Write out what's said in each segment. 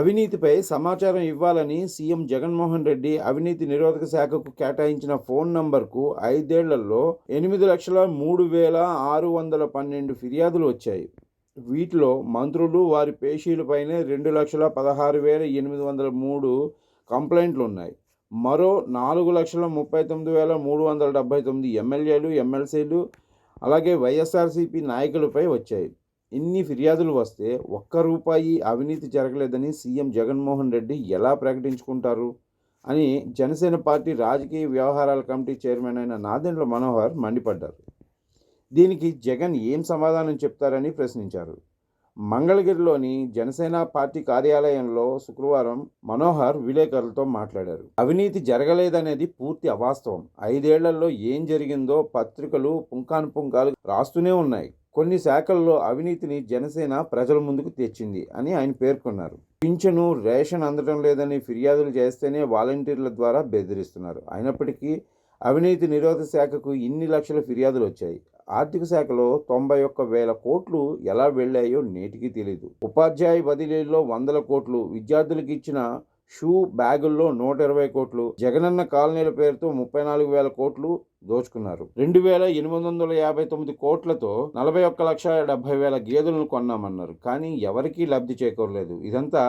అవినీతిపై సమాచారం ఇవ్వాలని సీఎం జగన్మోహన్ రెడ్డి అవినీతి నిరోధక శాఖకు కేటాయించిన ఫోన్ నంబర్కు 5 ఏళ్లలో 8,03,612 ఫిర్యాదులు వచ్చాయి. వీటిలో మంత్రులు, వారి పేషీలపైనే 2,16,803 కంప్లైంట్లు ఉన్నాయి. మరో 4,39,379 ఎమ్మెల్యేలు, ఎమ్మెల్సీలు, అలాగే వైఎస్ఆర్సీపీ నాయకులపై వచ్చాయి. ఇన్ని ఫిర్యాదులు వస్తే ఒక్క రూపాయి అవినీతి జరగలేదని సీఎం జగన్మోహన్ రెడ్డి ఎలా ప్రకటించుకుంటారు అని జనసేన పార్టీ రాజకీయ వ్యవహారాల కమిటీ చైర్మన్ అయిన నాదెండ్ల మనోహర్ మండిపడ్డారు. దీనికి జగన్ ఏం సమాధానం చెప్తారని ప్రశ్నించారు. మంగళగిరిలోని జనసేన పార్టీ కార్యాలయంలో శుక్రవారం మనోహర్ విలేకరులతో మాట్లాడారు. అవినీతి జరగలేదనేది పూర్తి అవాస్తవం. 5 ఏళ్లలో ఏం జరిగిందో పత్రికలు పుంఖానుపుంఖాలు రాస్తూనే ఉన్నాయి. కొన్ని శాఖల్లో అవినీతిని జనసేన ప్రజల ముందుకు తెచ్చింది అని ఆయన పేర్కొన్నారు. పింఛను, రేషన్ అందడం లేదని ఫిర్యాదులు చేస్తేనే వాలంటీర్ల ద్వారా బెదిరిస్తున్నారు. అయినప్పటికీ అవినీతి నిరోధక శాఖకు ఇన్ని లక్షల ఫిర్యాదులు వచ్చాయి. ఆర్థిక శాఖలో 91,000 కోట్లు ఎలా వెళ్లాయో నేటికి తెలియదు. ఉపాధ్యాయ బదిలీల్లో 100 కోట్లు, విద్యార్థులకు ఇచ్చిన షూ బ్యాగుల్లో 120 కోట్లు, జగనన్న కాలనీల పేరుతో 34,000 కోట్లు దోచుకున్నారు. 2,859 కోట్లతో 41,70,000 గేదెలను కొన్నామన్నారు. కానీ ఎవరికీ లబ్ధి చేకూరలేదు. ఇదంతా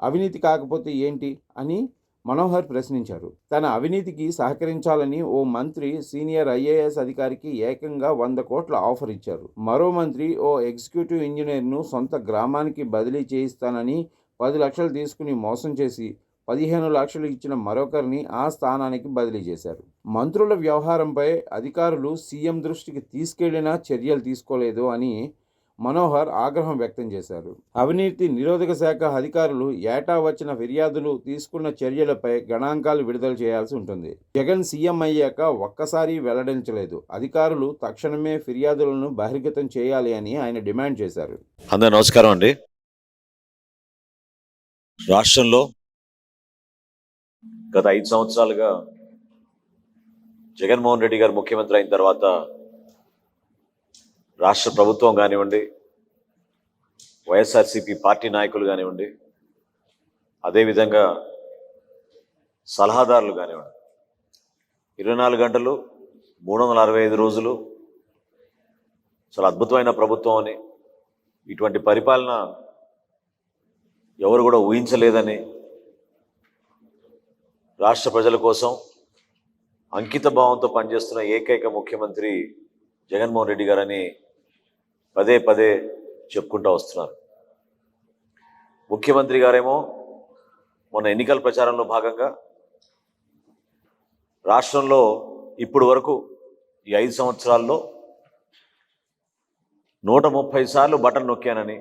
అవినీతి కాకపోతే ఏంటి అని మనోహర్ ప్రశ్నించారు. తన అవినీతికి సహకరించాలని ఓ మంత్రి సీనియర్ ఐఏఎస్ అధికారికి ఏకంగా 100 కోట్ల ఆఫర్ ఇచ్చారు. మరో మంత్రి ఓ ఎగ్జిక్యూటివ్ ఇంజనీర్ను సొంత గ్రామానికి బదిలీ చేయిస్తానని 10 లక్షలు తీసుకుని మోసం చేసి 15 లక్షలు ఇచ్చిన మరొకరిని ఆ స్థానానికి బదిలీ చేశారు. మంత్రుల వ్యవహారంపై అధికారులు సీఎం దృష్టికి తీసుకెళ్లినా చర్యలు తీసుకోలేదు అని మనోహర్ ఆగ్రహం వ్యక్తం చేశారు. అవినీతి నిరోధక శాఖ అధికారులు ఏటా వచ్చిన ఫిర్యాదులు, తీసుకున్న చర్యలపై గణాంకాలు విడుదల చేయాల్సి ఉంటుంది. జగన్ సీఎం అయ్యాక ఒక్కసారి వెల్లడించలేదు. అధికారులు తక్షణమే ఫిర్యాదులను బహిర్గతం చేయాలి అని ఆయన డిమాండ్ చేశారు. అందరూ నమస్కారం అండి. రాష్ట్రంలో గత 5 సంవత్సరాలుగా జగన్మోహన్ రెడ్డి గారు ముఖ్యమంత్రి అయిన తర్వాత రాష్ట్ర ప్రభుత్వం కానివ్వండి, వైఎస్ఆర్సీపీ పార్టీ నాయకులు కానివ్వండి, అదేవిధంగా సలహాదారులు కానివ్వండి, 24 గంటలు 365 రోజులు చాలా అద్భుతమైన ప్రభుత్వం అని, ఇటువంటి పరిపాలన ఎవరు కూడా ఊహించలేదని, రాష్ట్ర ప్రజల కోసం అంకిత భావంతో పనిచేస్తున్న ఏకైక ముఖ్యమంత్రి జగన్మోహన్ రెడ్డి గారని పదే పదే చెప్పుకుంటూ వస్తున్నారు. ముఖ్యమంత్రి గారేమో మొన్న ఎన్నికల ప్రచారంలో భాగంగా రాష్ట్రంలో ఇప్పుడు వరకు ఈ 5 సంవత్సరాల్లో 130 సార్లు బటన్ నొక్కానని,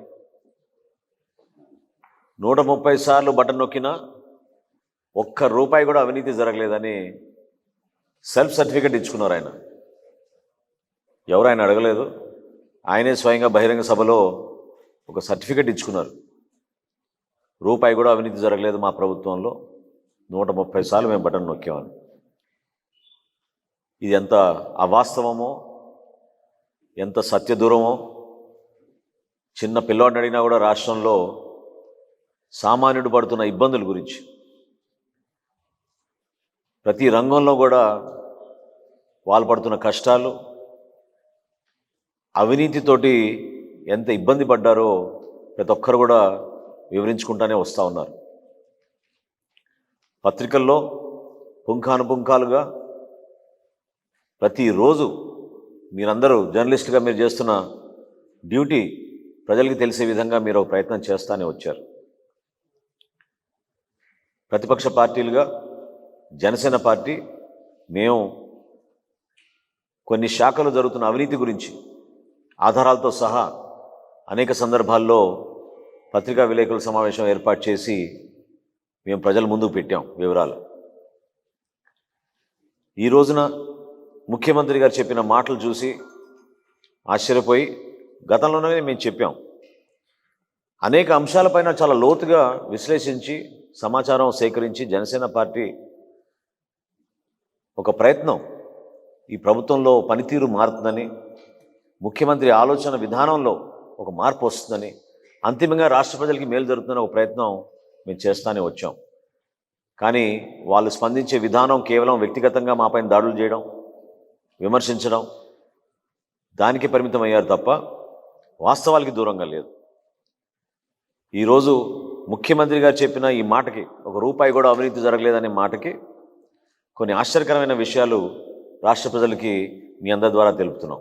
130 సార్లు బటన్ నొక్కినా ఒక్క రూపాయి కూడా అవినీతి జరగలేదని సెల్ఫ్ సర్టిఫికెట్ ఇచ్చుకున్నారు. ఆయన ఎవరు ఆయన అడగలేదు. ఆయనే స్వయంగా బహిరంగ సభలో ఒక సర్టిఫికెట్ ఇచ్చుకున్నారు. రూపాయి కూడా అవినీతి జరగలేదు మా ప్రభుత్వంలో, 130 సార్లు మేము బటన్ నొక్కామని. ఇది ఎంత అవాస్తవమో, ఎంత సత్యదూరమో చిన్న పిల్లవాడిని అడిగినా కూడా రాష్ట్రంలో సామాన్యుడు పడుతున్న ఇబ్బందుల గురించి, ప్రతి రంగంలో కూడా వాళ్ళు పడుతున్న కష్టాలు, అవినీతితోటి ఎంత ఇబ్బంది పడ్డారో ప్రతి ఒక్కరు కూడా వివరించుకుంటూనే వస్తూ ఉన్నారు. పత్రికల్లో పుంఖానుపుంఖాలుగా ప్రతిరోజు మీరందరూ జర్నలిస్ట్గా మీరు చేస్తున్న డ్యూటీ ప్రజలకి తెలిసే విధంగా మీరు ఒక ప్రయత్నం చేస్తూనే వచ్చారు. ప్రతిపక్ష పార్టీలుగా జనసేన పార్టీ మేము కొన్ని శాఖలు జరుగుతున్న అవినీతి గురించి ఆధారాలతో సహా అనేక సందర్భాల్లో పత్రికా విలేకరుల సమావేశం ఏర్పాటు చేసి మేము ప్రజల ముందుకు పెట్టాం వివరాలు. ఈ రోజున ముఖ్యమంత్రి గారు చెప్పిన మాటలు చూసి ఆశ్చర్యపోయి, గతంలోనే మేము చెప్పాం, అనేక అంశాలపైన చాలా లోతుగా విశ్లేషించి సమాచారం సేకరించి జనసేన పార్టీ ఒక ప్రయత్నం, ఈ ప్రభుత్వంలో పనితీరు మారుతుందని, ముఖ్యమంత్రి ఆలోచన విధానంలో ఒక మార్పు వస్తుందని, అంతిమంగా రాష్ట్ర ప్రజలకి మేలు జరుగుతుందని ఒక ప్రయత్నం మేము చేస్తానే వచ్చాం. కానీ వాళ్ళు స్పందించే విధానం కేవలం వ్యక్తిగతంగా మాపైన దాడులు చేయడం, విమర్శించడం, దానికి పరిమితం అయ్యారు తప్ప వాస్తవాలకి దూరంగా లేదు. ఈరోజు ముఖ్యమంత్రి గారు చెప్పిన ఈ మాటకి, ఒక రూపాయి కూడా అవినీతి జరగలేదనే మాటకి కొన్ని ఆశ్చర్యకరమైన విషయాలు రాష్ట్ర ప్రజలకి మీ అందరి ద్వారా తెలుపుతున్నాం.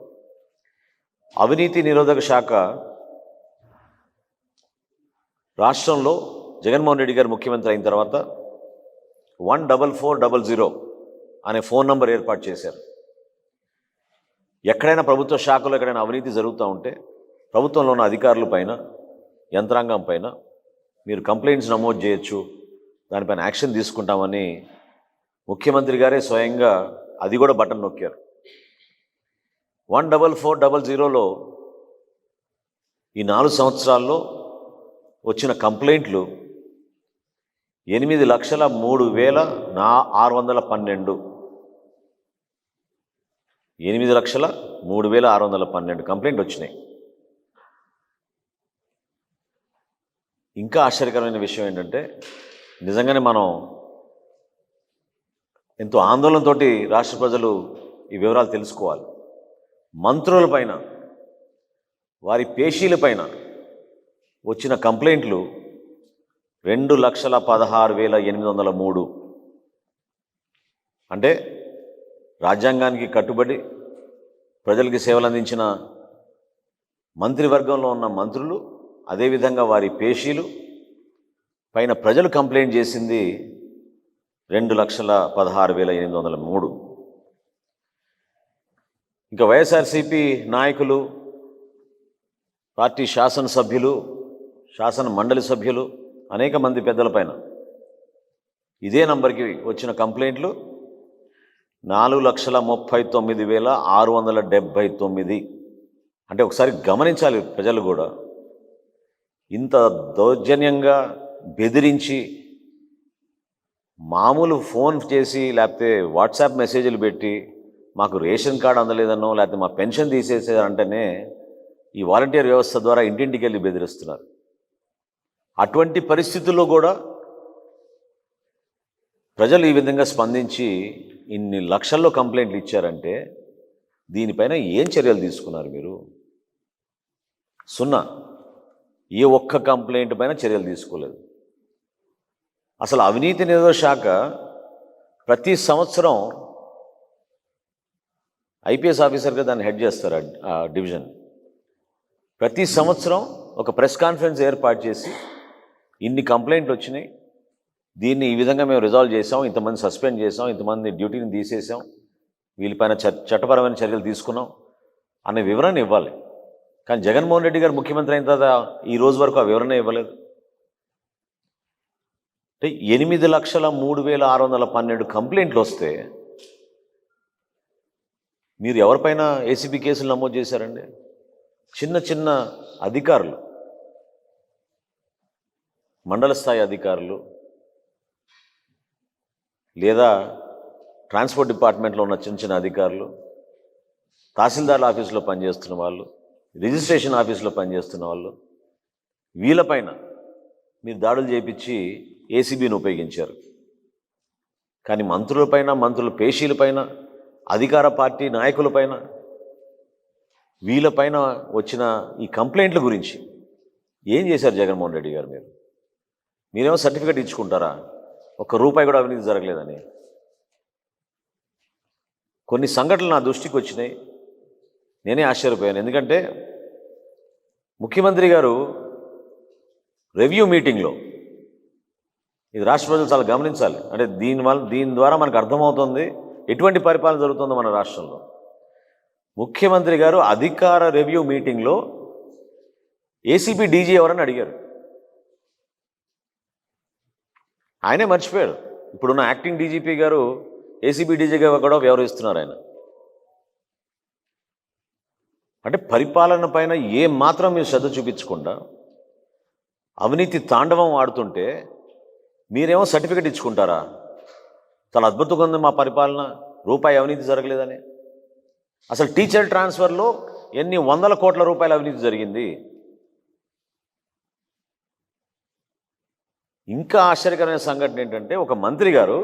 అవినీతి నిరోధక శాఖ రాష్ట్రంలో జగన్మోహన్ రెడ్డి గారు ముఖ్యమంత్రి అయిన తర్వాత 14400 అనే ఫోన్ నంబర్ ఏర్పాటు చేశారు. ఎక్కడైనా ప్రభుత్వ శాఖలో ఎక్కడైనా అవినీతి జరుగుతూ ఉంటే ప్రభుత్వంలో ఉన్న అధికారుల పైన, యంత్రాంగం పైన మీరు కంప్లైంట్స్ నమోదు చేయొచ్చు, దానిపైన యాక్షన్ తీసుకుంటామని ముఖ్యమంత్రి గారే స్వయంగా అది కూడా బటన్ నొక్కారు. 14400లో ఈ 4 సంవత్సరాల్లో వచ్చిన కంప్లైంట్లు 8,03,612 8,03,612 కంప్లైంట్ వచ్చినాయి. ఇంకా ఆశ్చర్యకరమైన విషయం ఏంటంటే, నిజంగానే మనం ఎంతో ఆందోళనతోటి రాష్ట్ర ప్రజలు ఈ వివరాలు తెలుసుకోవాలి. మంత్రులపైన, వారి పేషీలపైన వచ్చిన కంప్లైంట్లు 2,16,803. అంటే రాజ్యాంగానికి కట్టుబడి ప్రజలకి సేవలు అందించిన మంత్రివర్గంలో ఉన్న మంత్రులు, అదేవిధంగా వారి పేషీలు పైన ప్రజలు కంప్లైంట్ చేసింది 2,16,803. ఇంకా వైఎస్ఆర్సీపీ నాయకులు, పార్టీ శాసనసభ్యులు, శాసన మండలి సభ్యులు, అనేక మంది పెద్దలపైన ఇదే నంబర్కి వచ్చిన కంప్లైంట్లు 4,39,679. అంటే ఒకసారి గమనించాలి ప్రజలు కూడా. ఇంత దౌర్జన్యంగా బెదిరించి, మామూలు ఫోన్ చేసి లేకపోతే వాట్సాప్ మెసేజ్లు పెట్టి మాకు రేషన్ కార్డు అందలేదనో లేకపోతే మా పెన్షన్ తీసేసారంటేనే ఈ వాలంటీర్ వ్యవస్థ ద్వారా ఇంటింటికి వెళ్ళి బెదిరిస్తున్నారు. అటువంటి పరిస్థితుల్లో కూడా ప్రజలు ఈ విధంగా స్పందించి ఇన్ని లక్షల్లో కంప్లైంట్లు ఇచ్చారంటే దీనిపైన ఏం చర్యలు తీసుకున్నారు మీరు? సున్నా. ఏ ఒక్క కంప్లైంట్ పైన చర్యలు తీసుకోలేదు. అసలు అవినీతి నిరోధక శాఖ ప్రతి సంవత్సరం ఐపీఎస్ ఆఫీసర్గా దాన్ని హెడ్ చేస్తారు ఆ డివిజన్. ప్రతి సంవత్సరం ఒక ప్రెస్ కాన్ఫరెన్స్ ఏర్పాటు చేసి ఇన్ని కంప్లైంట్లు వచ్చినాయి, దీన్ని ఈ విధంగా మేము రిజాల్వ్ చేసాం, ఇంతమంది సస్పెండ్ చేసాం, ఇంతమంది డ్యూటీని తీసేసాం, వీళ్ళపైన చట్టపరమైన చర్యలు తీసుకున్నాం అనే వివరణ ఇవ్వాలి. కానీ జగన్మోహన్ రెడ్డి గారు ముఖ్యమంత్రి అయిన తర్వాత ఈ రోజు వరకు ఆ వివరణ ఇవ్వలేదు. అంటే 8,03,612 కంప్లైంట్లు వస్తే మీరు ఎవరిపైన ఏసీబీ కేసులు నమోదు చేశారండి? చిన్న చిన్న అధికారులు, మండల స్థాయి అధికారులు, లేదా ట్రాన్స్పోర్ట్ డిపార్ట్మెంట్లో ఉన్న చిన్న చిన్న అధికారులు, తహసీల్దార్ల ఆఫీసులో పనిచేస్తున్న వాళ్ళు, రిజిస్ట్రేషన్ ఆఫీసులో పనిచేస్తున్న వాళ్ళు, వీళ్ళపైన మీరు దాడులు చేయించి ఏసీబీని ఉపయోగించారు. కానీ మంత్రులపైన, మంత్రుల పేషీలపైన, అధికార పార్టీ నాయకులపైన, వీళ్ళపైన వచ్చిన ఈ కంప్లైంట్ల గురించి ఏం చేశారు జగన్మోహన్ రెడ్డి గారు? మీరేమో సర్టిఫికేట్ ఇచ్చుకుంటారా ₹1 కూడా అవినీతి జరగలేదని? కొన్ని సంఘటనలు నా దృష్టికి వచ్చినాయి, నేనే ఆశ్చర్యపోయాను. ఎందుకంటే ముఖ్యమంత్రి గారు రివ్యూ మీటింగ్లో, ఇది రాష్ట్ర ప్రజలు చాలా గమనించాలి, అంటే దీని ద్వారా మనకు అర్థమవుతుంది ఎటువంటి పరిపాలన జరుగుతుందో మన రాష్ట్రంలో. ముఖ్యమంత్రి గారు అధికార రివ్యూ మీటింగ్లో ఏసీబీ డీజీ ఎవరని అడిగారు. ఆయనే మర్చిపోయారు. ఇప్పుడున్న యాక్టింగ్ డీజీపీ గారు ఏసీబీ డీజీగా కూడా వ్యవహరిస్తున్నారు ఆయన. అంటే పరిపాలన పైన ఏ మాత్రం మీరు శ్రద్ధ చూపించకుండా అవినీతి తాండవం ఆడుతుంటే మీరేమో సర్టిఫికెట్ ఇచ్చుకుంటారా? చాలా అద్భుతంగా ఉంది మా పరిపాలన, రూపాయి అవినీతి జరగలేదని. అసలు టీచర్ ట్రాన్స్ఫర్లో ఎన్ని వందల కోట్ల రూపాయల అవినీతి జరిగింది? ఇంకా ఆశ్చర్యకరమైన సంఘటన ఏంటంటే ఒక మంత్రి గారు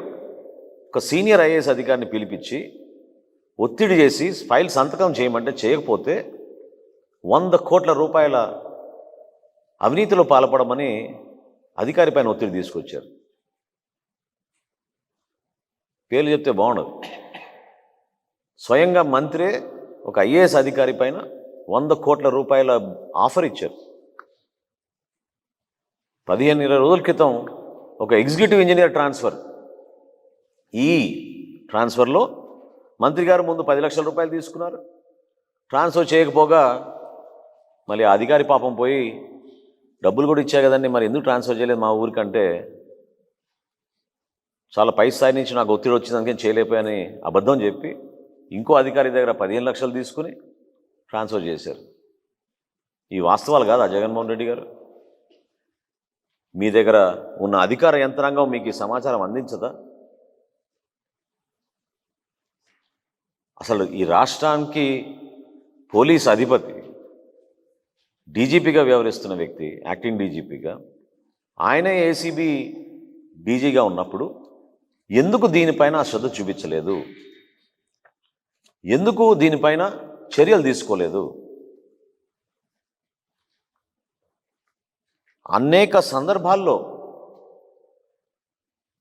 ఒక సీనియర్ ఐఏఎస్ అధికారిని పిలిపించి ఒత్తిడి చేసి ఫైల్ సంతకం చేయమంటే చేయకపోతే 100 కోట్ల రూపాయల అవినీతిలో పాల్పడమని అధికారి పైన ఒత్తిడి తీసుకొచ్చారు. పేర్లు చెప్తే బాగుండదు. స్వయంగా మంత్రే ఒక ఐఏఎస్ అధికారి పైన 100 కోట్ల రూపాయల ఆఫర్ ఇచ్చారు. 15-20 రోజుల క్రితం ఒక ఎగ్జిక్యూటివ్ ఇంజనీర్ ట్రాన్స్ఫర్, ఈ ట్రాన్స్ఫర్లో మంత్రి గారు ముందు 10 లక్షల రూపాయలు తీసుకున్నారు. ట్రాన్స్ఫర్ చేయకపోగా మళ్ళీ ఆ అధికారి పాపం పోయి డబ్బులు కూడా ఇచ్చా కదండి, మరి ఎందుకు ట్రాన్స్ఫర్ చేయలేదు మా ఊరికంటే, చాలా పై స్థాయి నుంచి నాకు ఒత్తిడి వచ్చిందని చేయలేకపోయాని అబద్ధం చెప్పి ఇంకో అధికారి దగ్గర 15 లక్షలు తీసుకుని ట్రాన్స్ఫర్ చేశారు. ఈ వాస్తవాలు కాదా జగన్మోహన్ రెడ్డి గారు? మీ దగ్గర ఉన్న అధికార యంత్రాంగం మీకు ఈ సమాచారం అందించదా? అసలు ఈ రాష్ట్రానికి పోలీస్ అధిపతి, డీజీపీగా వ్యవహరిస్తున్న వ్యక్తి, యాక్టింగ్ డీజీపీగా, ఆయనే ఏసీబీ డీజీగా ఉన్నప్పుడు ఎందుకు దీనిపైన శ్రద్ధ చూపించలేదు? ఎందుకు దీనిపైన చర్యలు తీసుకోలేదు? అనేక సందర్భాల్లో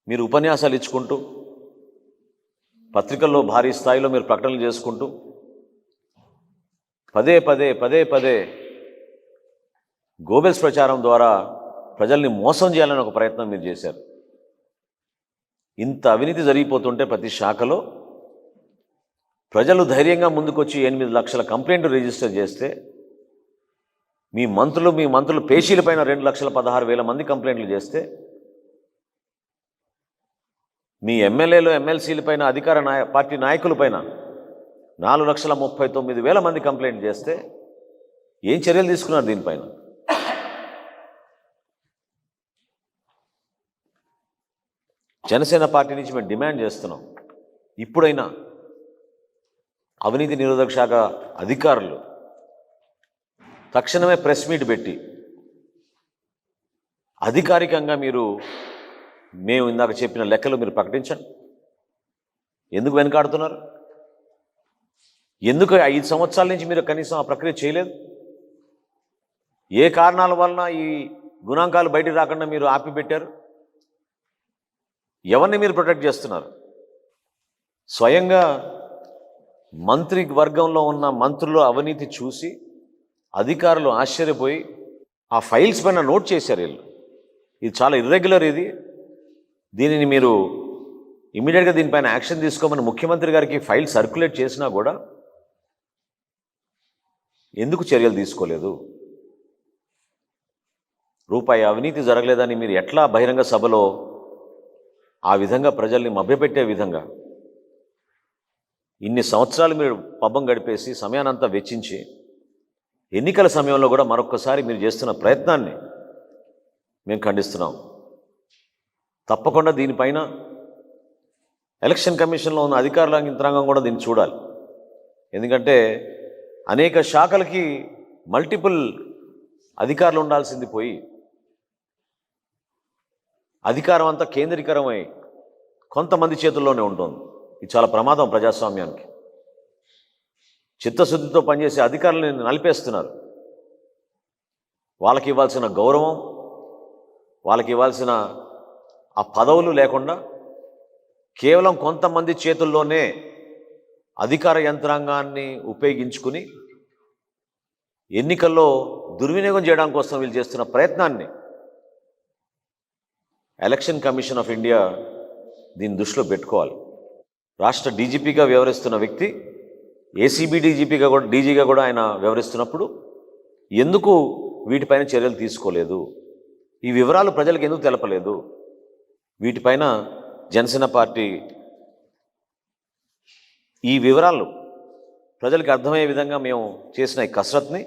మీరు ఉపన్యాసాలు ఇచ్చుకుంటూ, పత్రికల్లో భారీ స్థాయిలో మీరు ప్రకటనలు చేసుకుంటూ పదే పదే గోబెల్స్ ప్రచారం ద్వారా ప్రజల్ని మోసం చేయాలని ఒక ప్రయత్నం మీరు చేశారు. ఇంత అవినీతి జరిగిపోతుంటే ప్రతి శాఖలో ప్రజలు ధైర్యంగా ముందుకొచ్చి 8 లక్షల కంప్లైంట్ రిజిస్టర్ చేస్తే మీ మంత్రులు పేషీలపైన 2,16,000 మంది కంప్లైంట్లు చేస్తే, మీ ఎమ్మెల్యేలు ఎమ్మెల్సీలపైన అధికార పార్టీ నాయకులపైన 4,39,000 మంది కంప్లైంట్ చేస్తే ఏం చర్యలు తీసుకున్నారు దీనిపైన? జనసేన పార్టీ నుంచి మేము డిమాండ్ చేస్తున్నాం, ఇప్పుడైనా అవినీతి నిరోధక శాఖ అధికారులు తక్షణమే ప్రెస్ మీట్ పెట్టి అధికారికంగా మేము ఇందాక చెప్పిన లెక్కలు మీరు ప్రకటించండి. ఎందుకు వెనకాడుతున్నారు? ఎందుకు 5 సంవత్సరాల నుంచి మీరు కనీసం ఆ ప్రక్రియ చేయలేదు? ఏ కారణాల వలన ఈ గుణాంకాలు బయటికి రాకుండా మీరు ఆపిపెట్టారు? ఎవరిని మీరు ప్రొటెక్ట్ చేస్తున్నారు? స్వయంగా మంత్రి వర్గంలో ఉన్న మంత్రులు అవినీతి చూసి అధికారులు ఆశ్చర్యపోయి ఆ ఫైల్స్ పైన నోట్ చేశారు వీళ్ళు. ఇది చాలా ఇర్రెగ్యులర్, దీనిని మీరు ఇమీడియట్గా దీనిపైన యాక్షన్ తీసుకోమని ముఖ్యమంత్రి గారికి ఫైల్ సర్క్యులేట్ చేసినా కూడా ఎందుకు చర్యలు తీసుకోలేదు? రూపాయి అవినీతి జరగలేదని మీరు ఎట్లా బహిరంగ సభలో ఆ విధంగా ప్రజల్ని మభ్యపెట్టే విధంగా ఇన్ని సంవత్సరాలు మీరు పబ్బం గడిపేసి సమయానంతా వెచ్చించి ఎన్నికల సమయంలో కూడా మరొక్కసారి మీరు చేస్తున్న ప్రయత్నాన్ని మేము ఖండిస్తున్నాం. తప్పకుండా దీనిపైన ఎలక్షన్ కమిషన్లో ఉన్న అధికారుల యంత్రాంగం కూడా దీన్ని చూడాలి. ఎందుకంటే అనేక శాఖలకి మల్టిపుల్ అధికారులు ఉండాల్సింది పోయి అధికారం అంతా కేంద్రీకరమై కొంతమంది చేతుల్లోనే ఉంటుంది. ఇది చాలా ప్రమాదం ప్రజాస్వామ్యానికి. చిత్తశుద్ధితో పనిచేసే అధికారులను నలిపేస్తున్నారు. వాళ్ళకి ఇవ్వాల్సిన గౌరవం, వాళ్ళకి ఇవ్వాల్సిన ఆ పదవులు లేకుండా కేవలం కొంతమంది చేతుల్లోనే అధికార యంత్రాంగాన్ని ఉపయోగించుకుని ఎన్నికల్లో దుర్వినియోగం చేయడం కోసం వీళ్ళు చేస్తున్న ప్రయత్నాన్ని ఎలక్షన్ కమిషన్ ఆఫ్ ఇండియా దీన్ని దృష్టిలో పెట్టుకోవాలి. రాష్ట్ర డీజీపీగా వ్యవహరిస్తున్న వ్యక్తి ఏసీబీ డీజీగా కూడా ఆయన వ్యవహరిస్తున్నప్పుడు ఎందుకు వీటిపైన చర్యలు తీసుకోలేదు? ఈ వివరాలు ప్రజలకు ఎందుకు తెలపలేదు? వీటిపైన జనసేన పార్టీ ఈ వివరాలు ప్రజలకు అర్థమయ్యే విధంగా మేము చేసిన ఈ కసరత్ని,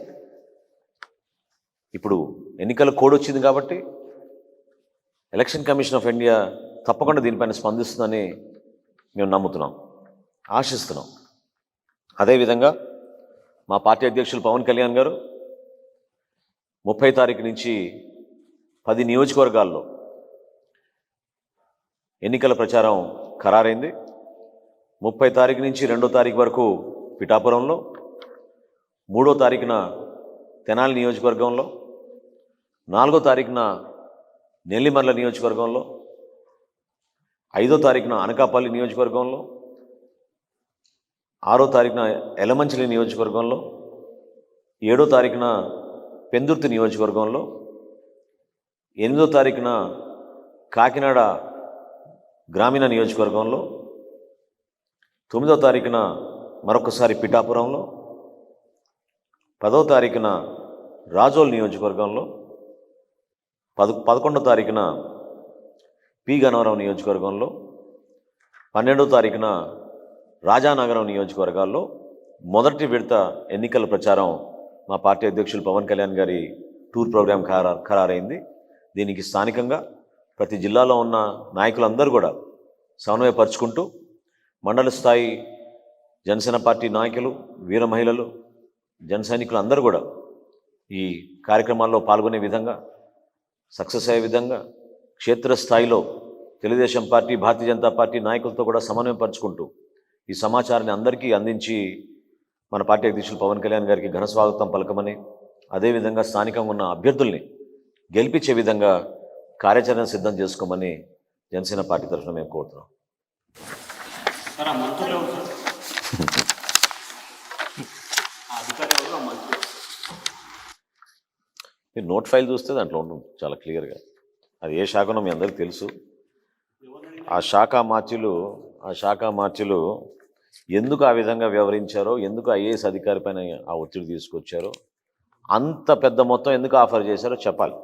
ఇప్పుడు ఎన్నికల కోడ్ వచ్చింది కాబట్టి ఎలక్షన్ కమిషన్ ఆఫ్ ఇండియా తప్పకుండా దీనిపైన స్పందిస్తుందని మేము నమ్ముతున్నాం, ఆశిస్తున్నాం. అదేవిధంగా మా పార్టీ అధ్యక్షులు పవన్ కళ్యాణ్ గారు 30 తారీఖు నుంచి 10 నియోజకవర్గాల్లో ఎన్నికల ప్రచారం ఖరారైంది. 30 తారీఖు నుంచి 2వ తారీఖు వరకు పిఠాపురంలో, 3వ తారీఖున తెనాలి నియోజకవర్గంలో, 4వ తారీఖున నెల్లిమర్ల నియోజకవర్గంలో, 5వ తారీఖున అనకాపల్లి నియోజకవర్గంలో, 6వ తారీఖున ఎలమంచిలి నియోజకవర్గంలో, 7వ తారీఖున పెందుర్తి నియోజకవర్గంలో, 8వ తారీఖున కాకినాడ గ్రామీణ నియోజకవర్గంలో, 9వ తారీఖున మరొకసారి పిఠాపురంలో, 10వ తారీఖున రాజోల్ నియోజకవర్గంలో, 11వ తారీఖున పి గన్నవరం నియోజకవర్గంలో, 12వ తారీఖున రాజానగరం నియోజకవర్గాల్లో మొదటి విడత ఎన్నికల ప్రచారం మా పార్టీ అధ్యక్షులు పవన్ కళ్యాణ్ గారి టూర్ ప్రోగ్రాం ఖరారైంది. దీనికి స్థానికంగా ప్రతి జిల్లాలో ఉన్న నాయకులందరూ కూడా సమన్వయపరుచుకుంటూ మండల స్థాయి జనసేన పార్టీ నాయకులు, వీర మహిళలు, జన సైనికులు అందరూ కూడా ఈ కార్యక్రమాల్లో పాల్గొనే విధంగా, సక్సెస్ అయ్యే విధంగా క్షేత్రస్థాయిలో తెలుగుదేశం పార్టీ, భారతీయ జనతా పార్టీ నాయకులతో కూడా సమన్వయపరుచుకుంటూ ఈ సమాచారాన్ని అందరికీ అందించి మన పార్టీ అధ్యక్షులు పవన్ కళ్యాణ్ గారికి ఘన స్వాగతం పలకమని, అదేవిధంగా స్థానికంగా ఉన్న అభ్యర్థుల్ని గెలిపించే విధంగా కార్యాచరణ సిద్ధం చేసుకోమని జనసేన పార్టీ తరఫున మేము కోరుతున్నాం. సార్, ఆ మంత్రులు ఎవరు సార్? ఆ అధికారి ఎవరు, ఆ మంత్రులు? మీరు నోట్ ఫైల్ చూస్తే దాంట్లో ఉంటుంది చాలా క్లియర్గా. అది ఏ శాఖనో మీ అందరికీ తెలుసు. ఆ శాఖ మార్చులు ఎందుకు ఆ విధంగా వ్యవహరించారో, ఎందుకు ఐఏఎస్ అధికారి పైన ఆ ఒత్తిడి తీసుకొచ్చారో, అంత పెద్ద మొత్తం ఎందుకు ఆఫర్ చేశారో చెప్పాలి.